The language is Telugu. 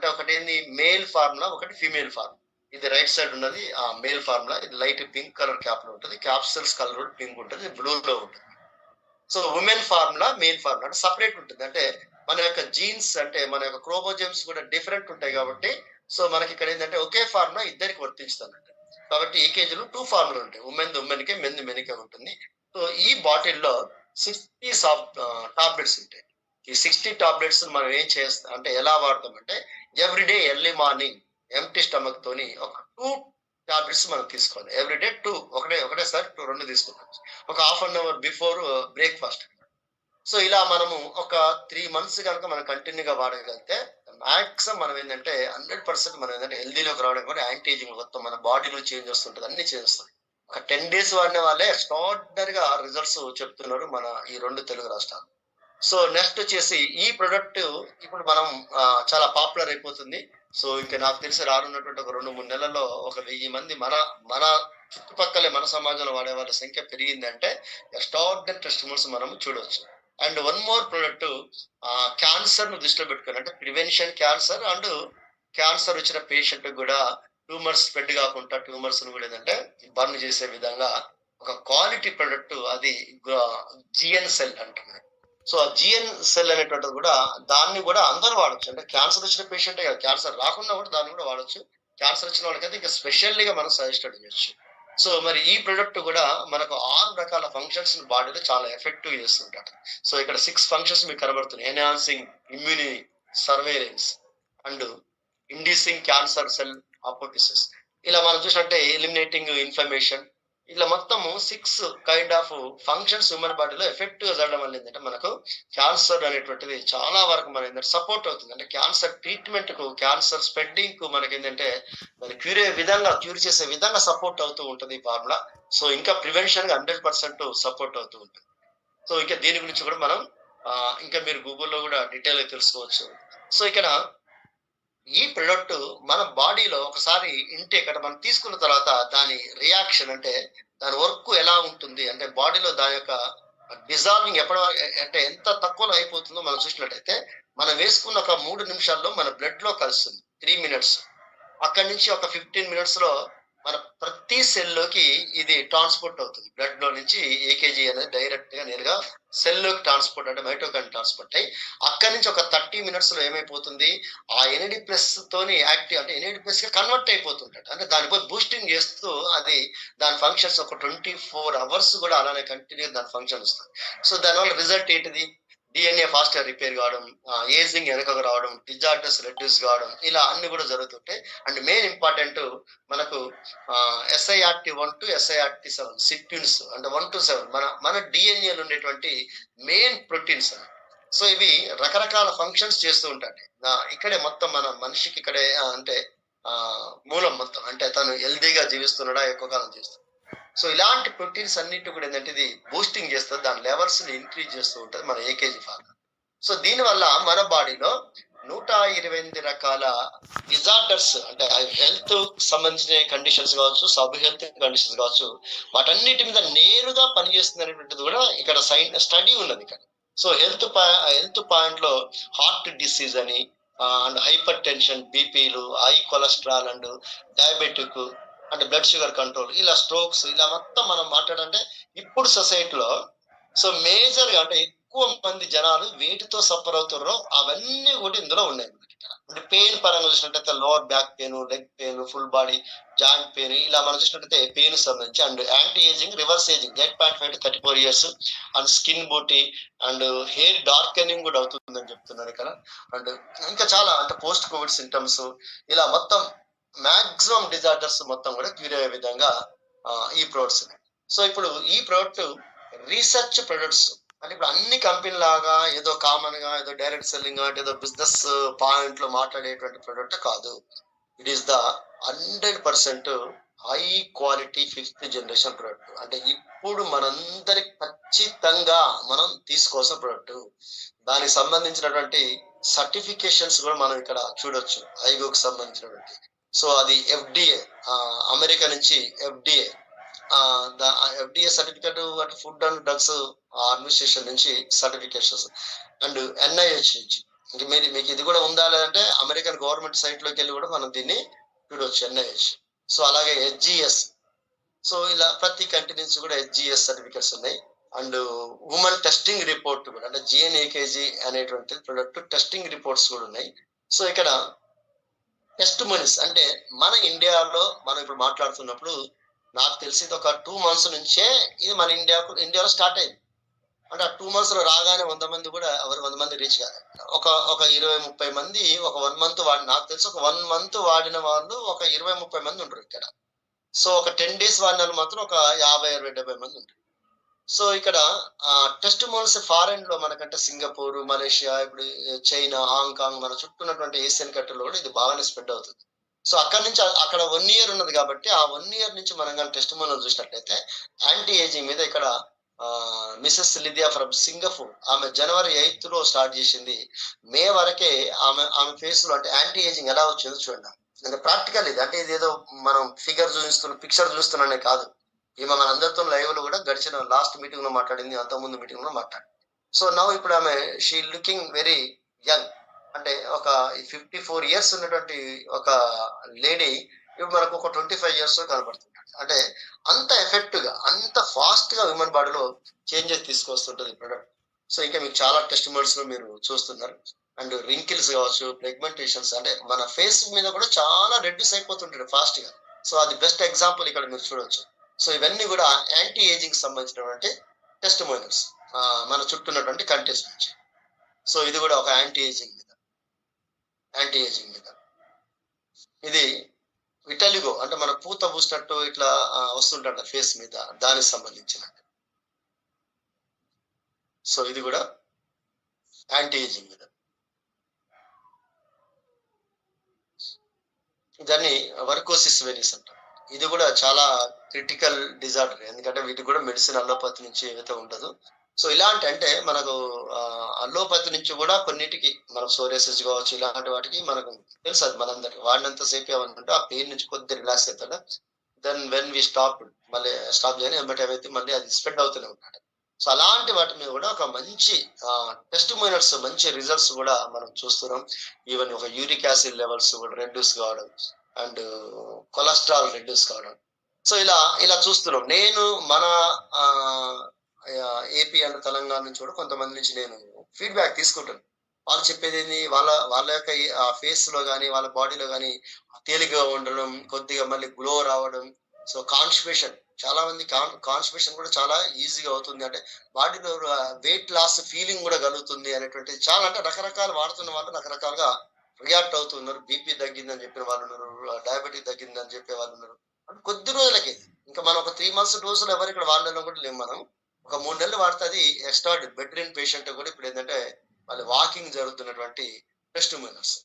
అంటే ఒకటి ఏంది మేల్ ఫార్ములా, ఒకటి ఫీమేల్ ఫార్ములా. ఇది రైట్ సైడ్ ఉన్నది మేల్ ఫార్ములా. ఇది లైట్ పింక్ కలర్ క్యాప్ లో ఉంటుంది. క్యాప్సూల్స్ కలర్ కూడా పింక్ ఉంటుంది, బ్లూ లో ఉంటుంది. So women formula, main formula అంటే సపరేట్ ఉంటుంది. అంటే మన యొక్క జీన్స్ అంటే మన యొక్క క్రోమోజోమ్స్ కూడా డిఫరెంట్ ఉంటాయి కాబట్టి సో మనకి ఇక్కడ ఏంటంటే ఒకే ఫార్ములా ఇద్దరికి వర్తించుతుంది. కాబట్టి ఈ కేజీలో 2 ఫార్ములా ఉంటాయి. ఉమెన్కి మెన్కి ఉంటుంది. సో ఈ బాటిల్లో 60 టాబ్లెట్స్ ఉంటాయి. ఈ 60 టాబ్లెట్స్ మనం ఏం చేస్తాం అంటే ఎలా వాడతామంటే everyday early morning empty stomach తోని ఒక 2 టాబ్లెట్స్ మనం తీసుకోవాలి. ఎవ్రీడే 2, ఒకటేసారి 2 తీసుకుంటాం. ఒక half an hour before breakfast. So ఇలా మనము ఒక 3 మంత్స్ కనుక మనం కంటిన్యూగా వాడగలిగితే మాక్సిమం మనం ఏంటంటే 100% మనం ఏంటంటే హెల్దీలోకి రావడం కూడా యాంటీ ఏజింగ్ మొత్తం మన బాడీలో చేంజ్ వస్తుంటుంది, అన్ని చేంజ్ వస్తుంది. ఒక 10 days వాడిన వాళ్ళే ఎక్స్ట్రాడినరీగా రిజల్ట్స్ చెప్తున్నారు మన ఈ 2 తెలుగు రాష్ట్రాలు. సో నెక్స్ట్ వచ్చేసి ఈ ప్రొడక్ట్ ఇప్పుడు మనం చాలా పాపులర్ అయిపోతుంది. సో ఇంకా నాకు తెలిసి రానున్నటువంటి ఒక 2-3 నెలల్లో ఒక 1000 మంది మన చుట్టుపక్కలే మన సమాజంలో వాడే వాళ్ళ సంఖ్య పెరిగిందంటే ఎక్స్ట్రాడినరీ టెస్టిమోనియల్స్ మనం చూడవచ్చు. And one more product cancer ను దృష్టిలో పెట్టుకుని అంటే ప్రివెన్షన్ క్యాన్సర్ అండ్ క్యాన్సర్ వచ్చిన పేషెంట్ కూడా ట్యూమర్స్ స్ప్రెడ్ కాకుండా ట్యూమర్స్ కూడా ఏంటంటే బర్న్ చేసే విధంగా ఒక క్వాలిటీ ప్రొడక్ట్ అది జిఎన్ సెల్ అంటున్నారు. సో ఆ జిఎన్ సెల్ అనేటువంటిది కూడా దాన్ని కూడా అందరూ వాడచ్చు. అంటే క్యాన్సర్ వచ్చిన పేషెంట్ క్యాన్సర్ రాకుండా కూడా దాన్ని కూడా వాడచ్చు. క్యాన్సర్ వచ్చిన వాళ్ళకైతే ఇంకా స్పెషల్లీగా మనం సజెస్టెడ్ చేయొచ్చు. సో మరి ఈ ప్రొడక్ట్ కూడా మనకు 6 రకాల ఫంక్షన్స్ బాడీలో చాలా ఎఫెక్టివ్ చేస్తుంటారు. సో ఇక్కడ 6 ఫంక్షన్స్ మీకు కనబడుతున్నాయి. Enhancing immunity, surveillance and inducing cancer cell apoptosis. ఇలా మనం చూసినట్టే ఎలిమినేటింగ్ ఇన్ఫర్మేషన్, ఇలా మొత్తము 6 కైండ్ ఆఫ్ ఫంక్షన్స్ హ్యూమన్ బాడీలో ఎఫెక్టివ్ గా జరగడం వల్ల ఏంటంటే మనకు క్యాన్సర్ అనేటువంటిది చాలా వరకు మన ఏంటంటే సపోర్ట్ అవుతుంది. అంటే క్యాన్సర్ ట్రీట్మెంట్ కు, క్యాన్సర్ స్ప్రెడ్డింగ్ కు మనకి ఏంటంటే మరి క్యూర్ చేసే విధంగా సపోర్ట్ అవుతూ ఉంటుంది ఈ ఫార్ములా. సో ఇంకా ప్రివెన్షన్ గా 100% సపోర్ట్ అవుతూ ఉంటుంది. సో ఇంకా దీని గురించి కూడా మనం ఇంకా మీరు గూగుల్లో కూడా డీటెయిల్ గా తెలుసుకోవచ్చు. సో ఇక్కడ ఈ ప్రొడక్ట్ మన బాడీలో ఒకసారి ఇంటేక్ అంటే మనం తీసుకున్న తర్వాత దాని రియాక్షన్ అంటే దాని వర్క్ ఎలా ఉంటుంది అంటే బాడీలో దాని యొక్క డిజాల్వింగ్ అంటే ఎంత తక్కువలో అయిపోతుందో మనం చూసినట్టయితే మనం వేసుకున్న ఒక 3 నిమిషాల్లో మన బ్లడ్ లో కలుస్తుంది. 3 minutes. అక్కడి నుంచి ఒక 15 minutes లో మన ప్రతి సెల్లోకి ఇది ట్రాన్స్పోర్ట్ అవుతుంది. బ్లడ్ లో నుంచి ఏకేజీ అనేది డైరెక్ట్ గా నేరుగా సెల్లోకి ట్రాన్స్పోర్ట్ అంటే మైటోకాండ్రియా ట్రాన్స్పోర్ట్ అయ్యి అక్కడి నుంచి ఒక 30 minutes లో ఏమైపోతుంది ఆ NAD+ తోని యాక్టివ్ అంటే NAD+ గా కన్వర్ట్ అయిపోతుంటాడు. అంటే దానిపై బూస్టింగ్ చేస్తూ అది దాని ఫంక్షన్స్ ఒక 24 hours కూడా అలానే కంటిన్యూ దాని ఫంక్షన్ వస్తుంది. సో దానివల్ల రిజల్ట్ ఏంటిది DNA ఫాస్టర్ రిపేర్ కావడం, ఏజింగ్ వెనకకు రావడం, డిజార్డర్స్ రెడ్యూస్ కావడం, ఇలా అన్ని కూడా జరుగుతుంటాయి. అండ్ మెయిన్ ఇంపార్టెంట్ మనకు SIRT1 to SIRT7 సిట్యూన్స్ అంటే 1 to 7 మన డిఎన్ఏలో ఉండేటువంటి మెయిన్ ప్రోటీన్స్. సో ఇవి రకరకాల ఫంక్షన్స్ చేస్తూ ఉంటాయి. ఇక్కడే మొత్తం మన మనిషికి ఇక్కడే అంటే మూలం మొత్తం అంటే తను హెల్దీగా జీవిస్తున్నాడా ఎక్కువ కాలం చేస్తాడు. సో ఇలాంటి ప్రోటీన్స్ అన్నిటి కూడా ఏంటంటే ఇది బూస్టింగ్ చేస్తుంది, దాని లెవెల్స్ ని ఇంక్రీజ్ చేస్తూ ఉంటుంది మన ఏకేజీ ఫార్ములా. సో దీనివల్ల మన బాడీలో 128 రకాల డిజార్డర్స్ అంటే హెల్త్ సంబంధించిన కండిషన్స్ కావచ్చు, సబ్ హెల్త్ కండిషన్స్ కావచ్చు, వాటన్నిటి మీద నేరుగా పనిచేస్తుంది అనేటువంటిది కూడా ఇక్కడ స్టడీ ఉన్నది ఇక్కడ. సో హెల్త్ పాయింట్ లో హార్ట్ డిసీజ్ అని అండ్ హైపర్ టెన్షన్, బీపీలు, హై కొలెస్ట్రాల్ అండ్ డయాబెటిక్ అంటే బ్లడ్ షుగర్ కంట్రోల్, ఇలా స్ట్రోక్స్, ఇలా మొత్తం మనం మాట్లాడంటే ఇప్పుడు సొసైటీలో సో మేజర్ గా అంటే ఎక్కువ మంది జనాలు వేటితో సఫర్ అవుతారో అవన్నీ కూడా ఇందులో ఉన్నాయి. అంటే పెయిన్ పరంగా చూసినట్టయితే lower back pain, leg pain, full body joint pain, ఇలా మనం చూసినట్టయితే పెయిన్ సంబంధించి and anti ageing, reverse ageing 8.5 to 34 years and skin beauty and hair darkening కూడా అవుతుందని చెప్తున్నారు ఇక్కడ. అండ్ ఇంకా చాలా అంటే పోస్ట్ కోవిడ్ సింటమ్స్, ఇలా మొత్తం మాక్సిమం డిజార్డర్స్ మొత్తం కూడా క్యూర్ అయ్యే విధంగా ఈ ప్రొడక్ట్స్. సో ఇప్పుడు ఈ ప్రొడక్ట్ రీసెర్చ్ ప్రొడక్ట్స్ అంటే ఇప్పుడు అన్ని కంపెనీ లాగా ఏదో కామన్ గా ఏదో డైరెక్ట్ సెల్లింగ్ అంటే ఏదో బిజినెస్ పాయింట్ లో మాట్లాడేటువంటి ప్రొడక్ట్ కాదు. It is the 100% high quality 5th generation product. అంటే ఇప్పుడు మనందరికి ఖచ్చితంగా మనం తీసుకోవాల్సిన ప్రొడక్ట్. దానికి సంబంధించినటువంటి సర్టిఫికేషన్స్ కూడా మనం ఇక్కడ చూడొచ్చు ఐగోకి సంబంధించినటువంటి. సో అది FDA అమెరికా నుంచి FDA సర్టిఫికేట్ అంటే ఫుడ్ అండ్ డ్రగ్స్ అడ్మినిస్ట్రేషన్ నుంచి సర్టిఫికేషన్స్ అండ్ NIH నుంచి. మీకు ఇది కూడా ఉందా లేదంటే అమెరికన్ గవర్నమెంట్ సైట్ లోకి వెళ్ళి కూడా మనం దీన్ని చూడవచ్చు ఎన్ఐహెచ్. సో అలాగే హెచ్జిఎస్. సో ఇలా ప్రతి కంట్రీ నుంచి కూడా హెచ్జిఎస్ సర్టిఫికెట్స్ ఉన్నాయి. అండ్ ఉమెన్ టెస్టింగ్ రిపోర్ట్ కూడా, అంటే జిఎన్ఏకేజీ అనేటువంటి ప్రొడక్ట్ టెస్టింగ్ రిపోర్ట్స్ కూడా ఉన్నాయి. సో ఇక్కడ టెస్ట్ మనీస్ అంటే మన ఇండియాలో మనం ఇప్పుడు మాట్లాడుతున్నప్పుడు నాకు తెలిసి ఇది ఒక 2 months నుంచే ఇది మన ఇండియాలో స్టార్ట్ అయింది. అంటే ఆ 2 months లో రాగానే 100 మంది కూడా ఎవరు 100 మంది రీచ్ కాదు. ఒక 20-30 మంది ఒక 1 month నాకు తెలిసి ఒక 1 month వాడిన వాళ్ళు ఒక 20-30 మంది ఉంటారు ఇక్కడ. సో ఒక 10 days వాడిన వాళ్ళు మాత్రం ఒక 50-60-70 మంది ఉంటారు. సో ఇక్కడ టెస్ట్ మోల్స్ ఫారెన్ లో మనకంటే సింగపూర్, మలేషియా, ఇప్పుడు చైనా, హాంకాంగ్, మన చుట్టూ ఉన్నటువంటి ఏషియన్ కంట్రీలో కూడా ఇది బాగానే స్ప్రెడ్ అవుతుంది. సో అక్కడ నుంచి అక్కడ 1 year ఉన్నది కాబట్టి ఆ 1 year నుంచి మనం కానీ టెస్ట్ మోల్ చూసినట్లయితే యాంటీ ఏజింగ్ మీద ఇక్కడ మిసెస్ లిదియా ఫ్రమ్ సింగపూర్, ఆమె January 8th లో స్టార్ట్ చేసింది. మే వరకే ఆమె ఫేస్ లో అంటే యాంటీ ఏజింగ్ ఎలా వచ్చిందో చూడండి. అంటే ప్రాక్టికల్ ఇది, అంటే ఇది ఏదో మనం పిక్చర్ చూస్తున్నానే కాదు. ఈమె మన అందరితో లైవ్ లో కూడా గడిచిన లాస్ట్ మీటింగ్ లో మాట్లాడింది, అంతకుముందు మీటింగ్ లో మాట్లాడింది. సో నౌ ఇప్పుడు ఆమె షీ లుకింగ్ వెరీ యంగ్. అంటే ఒక 54 years ఉన్నటువంటి ఒక లేడీ ఇప్పుడు మనకు ఒక 25 years కనబడుతుంది. అంటే అంత ఎఫెక్టివ్ గా, అంత ఫాస్ట్ గా హ్యూమన్ బాడీలో చేంజెస్ తీసుకొస్తుంటది ఈ ప్రొడక్ట్. సో ఇంకా మీకు చాలా టెస్టిమోనియల్స్ లో మీరు చూస్తున్నారు. అండ్ రింకిల్స్ కావచ్చు, పిగ్మెంటేషన్స్, అంటే మన ఫేస్ మీద కూడా చాలా రెడ్యూస్ అయిపోతుంటాడు ఫాస్ట్ గా. సో అది బెస్ట్ ఎగ్జాంపుల్ ఇక్కడ మీరు చూడొచ్చు. సో ఇవన్నీ కూడా యాంటీ ఏజింగ్ సంబంధించినటువంటి టెస్టిమోనియల్స్ మన చుట్టూ ఉన్నటువంటి కంట్రీస్ నుంచి. సో ఇది కూడా ఒక యాంటీ ఏజింగ్ మీద. ఇది విటలిగో, అంటే మన పూత పూసినట్టు ఇట్లా వస్తుంటాడు ఫేస్ మీద, దానికి సంబంధించిన. సో ఇది కూడా యాంటీ ఏజింగ్ మీద. దాన్ని వర్కోసిస్ వెనిస్ అంటారు. ఇది కూడా చాలా క్రిటికల్ డిజార్డర్, ఎందుకంటే వీటికి కూడా మెడిసిన్ అల్లోపతి నుంచి ఏదైతే ఉండదు. సో ఇలాంటి అంటే మనకు అల్లోపతి నుంచి కూడా కొన్నిటికి మనకు సోరియాసిస్ కావచ్చు, ఇలాంటి వాటికి మనకు తెలుసు, అది మనందరికి వాడినంత సేపు ఏమనుకుంటే ఆ పెయిన్ నుంచి కొద్దిగా రిలాక్స్ అవుతాడు. దెన్ వెన్ వి స్టాప్ చేయని ఎంబటి ఏమైతే మళ్ళీ అది స్ప్రెడ్ అవుతూనే ఉంటాడు. సో అలాంటి వాటి మీద కూడా ఒక మంచి టెస్టిమోనియల్స్, మంచి రిజల్ట్స్ కూడా మనం చూస్తున్నాం. ఈవెన్ ఒక యూరిక్ యాసిడ్ లెవెల్స్ కూడా రెడ్యూస్ కావడం, అండ్ కొలెస్ట్రాల్ రెడ్యూస్ కావడం. సో ఇలా చూస్తున్నాం. నేను మన ఏపీ అండ్ తెలంగాణ నుంచి కూడా కొంతమంది నుంచి నేను ఫీడ్బ్యాక్ తీసుకుంటాను. వాళ్ళు చెప్పేది ఏంది, వాళ్ళ యొక్క ఫేస్ లో కానీ వాళ్ళ బాడీలో కానీ తేలికగా ఉండడం, కొద్దిగా మళ్ళీ గ్లో రావడం. సో కాన్స్టిపేషన్, చాలా మంది కాన్స్టిపేషన్ కూడా చాలా ఈజీగా అవుతుంది, అంటే బాడీలో వెయిట్ లాస్ ఫీలింగ్ కూడా కలుగుతుంది అనేటువంటి చాలా, అంటే రకరకాల వాడుతున్న వాళ్ళు రకరకాలుగా రియాక్ట్ అవుతున్నారు. బీపీ తగ్గిందని చెప్పిన వాళ్ళు ఉన్నారు, డయాబెటిక్ తగ్గిందని చెప్పే వాళ్ళు ఉన్నారు. కొద్ది రోజులకి ఇంకా మనం ఒక 3 months డోసులు ఎవరు ఇక్కడ వాడడం కూడా లేము. మనం ఒక 3 నెలలు వాడితే అది ఎక్స్ట్రా బెడ్ రిన్ పేషెంట్ కూడా ఇప్పుడు ఏంటంటే వాళ్ళు వాకింగ్ జరుగుతున్నటువంటి టెస్టిమోనియల్స్.